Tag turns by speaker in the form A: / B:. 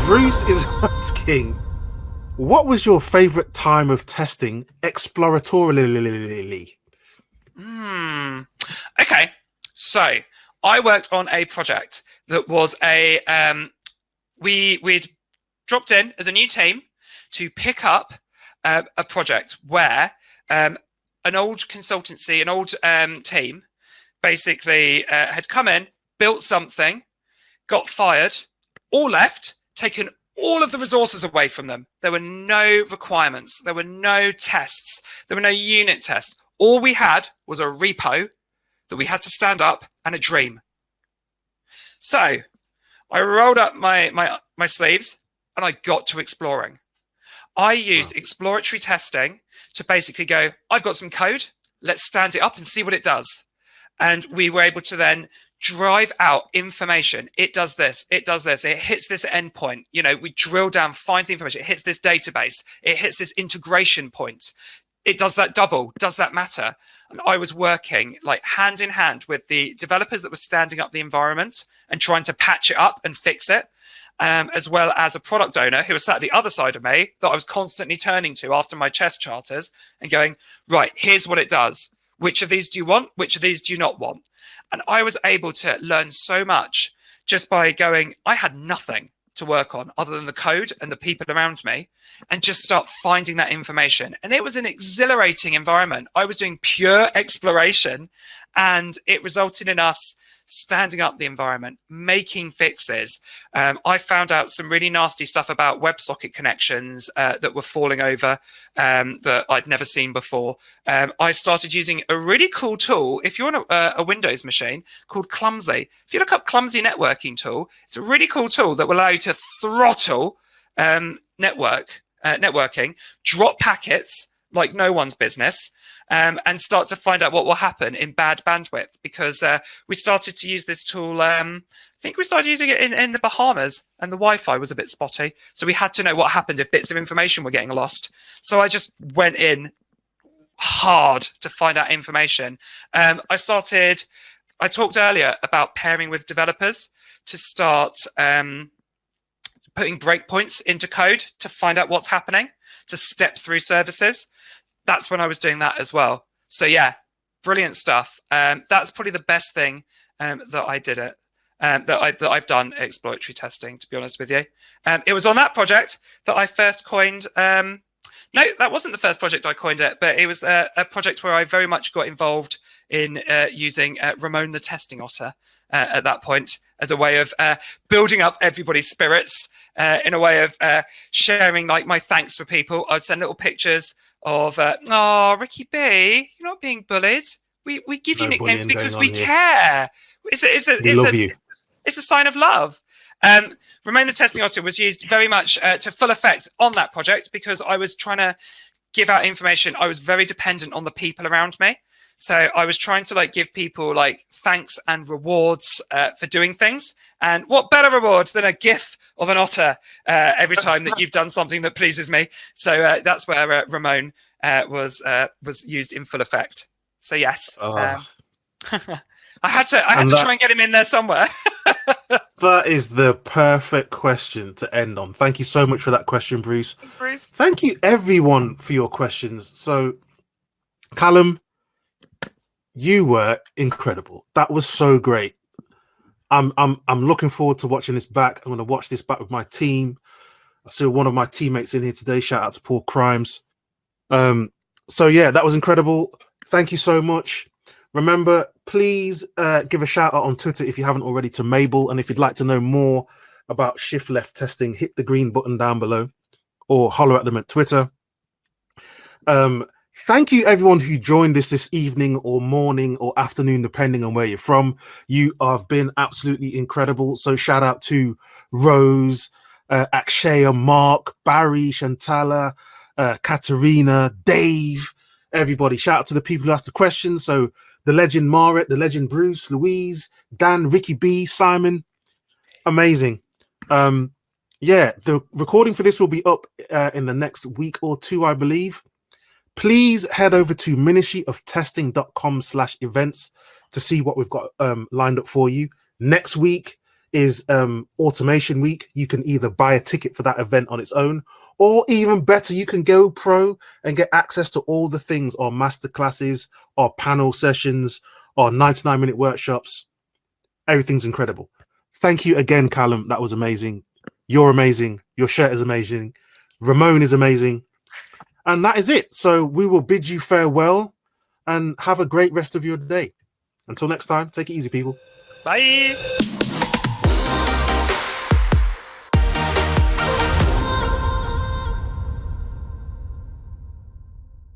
A: Bruce is asking, what was your favorite time of testing exploratorily?
B: Okay, so I worked on a project that was we'd dropped in as a new team to pick up a project where an old consultancy, an old team, basically had come in, built something, got fired, all left, taken all of the resources away from them. There were no requirements. There were no tests. There were no unit tests. All we had was a repo that we had to stand up and a dream. So I rolled up my sleeves and I got to exploring. I used exploratory testing to basically go, I've got some code. Let's stand it up and see what it does. And we were able to then drive out information. It does this. It does this. It hits this endpoint. You know, we drill down, find the information. It hits this database. It hits this integration point. It does that double. Does that matter? And I was working like hand in hand with the developers that were standing up the environment and trying to patch it up and fix it, as well as a product owner who was sat at the other side of me that I was constantly turning to after my chest charters and going, right, here's what it does. Which of these do you want? Which of these do you not want? And I was able to learn so much just by going, I had nothing to work on other than the code and the people around me, and just start finding that information. And it was an exhilarating environment. I was doing pure exploration, and it resulted in us standing up the environment, making fixes. I found out some really nasty stuff about WebSocket connections that were falling over that I'd never seen before. I started using a really cool tool, if you're on a Windows machine, called Clumsy. If you look up Clumsy networking tool, it's a really cool tool that will allow you to throttle networking, drop packets like no one's business, and start to find out what will happen in bad bandwidth, because we started to use this tool. I think we started using it in the Bahamas, and the Wi-Fi was a bit spotty. So we had to know what happened if bits of information were getting lost. So I just went in hard to find out information. I talked earlier about pairing with developers to start putting breakpoints into code to find out what's happening, to step through services. That's when I was doing that as well. So yeah, brilliant stuff. That's probably the best thing that I did it, that I've done exploratory testing, to be honest with you. It was on that project that I first coined. No, that wasn't the first project I coined it, but it was a project where I very much got involved in using Ramon the testing otter at that point as a way of building up everybody's spirits, in a way of sharing like my thanks for people. I'd send little pictures of Ricky B, you're not being bullied. We give you nicknames because we care. It's a sign of love. Remain the Testing Otter was used very much to full effect on that project because I was trying to give out information. I was very dependent on the people around me. So I was trying to like give people like thanks and rewards for doing things. And what better reward than a gif of an otter every time that you've done something that pleases me. So that's where Ramon was used in full effect. So yes, I had to try and get him in there somewhere.
A: That is the perfect question to end on. Thank you so much for that question, Bruce.
B: Thanks, Bruce.
A: Thank you everyone for your questions. So Callum, you were incredible. That was so great. I'm looking forward to watching this back. I'm going to watch this back with my team. I see one of my teammates in here today. Shout out to Paul Crimes. So yeah, that was incredible. Thank you so much. Remember, please give a shout out on Twitter if you haven't already to Mabel. And if you'd like to know more about shift left testing, hit the green button down below or holler at them at Twitter. Thank you, everyone who joined us this evening or morning or afternoon, depending on where you're from. You have been absolutely incredible. So shout out to Rose, Akshaya, Mark, Barry, Shantala, Katerina, Dave, everybody. Shout out to the people who asked the questions. So the legend Marit, the legend Bruce, Louise, Dan, Ricky B, Simon. Amazing. Yeah, the recording for this will be up in the next week or two, I believe. Please head over to ministryoftesting.com/events to see what we've got lined up for you. Next week is Automation Week. You can either buy a ticket for that event on its own, or even better, you can go pro and get access to all the things, our masterclasses, our panel sessions, our 99-minute workshops. Everything's incredible. Thank you again, Callum. That was amazing. You're amazing. Your shirt is amazing. Ramon is amazing. And that is it. So we will bid you farewell and have a great rest of your day. Until next time, take it easy, people.
B: Bye.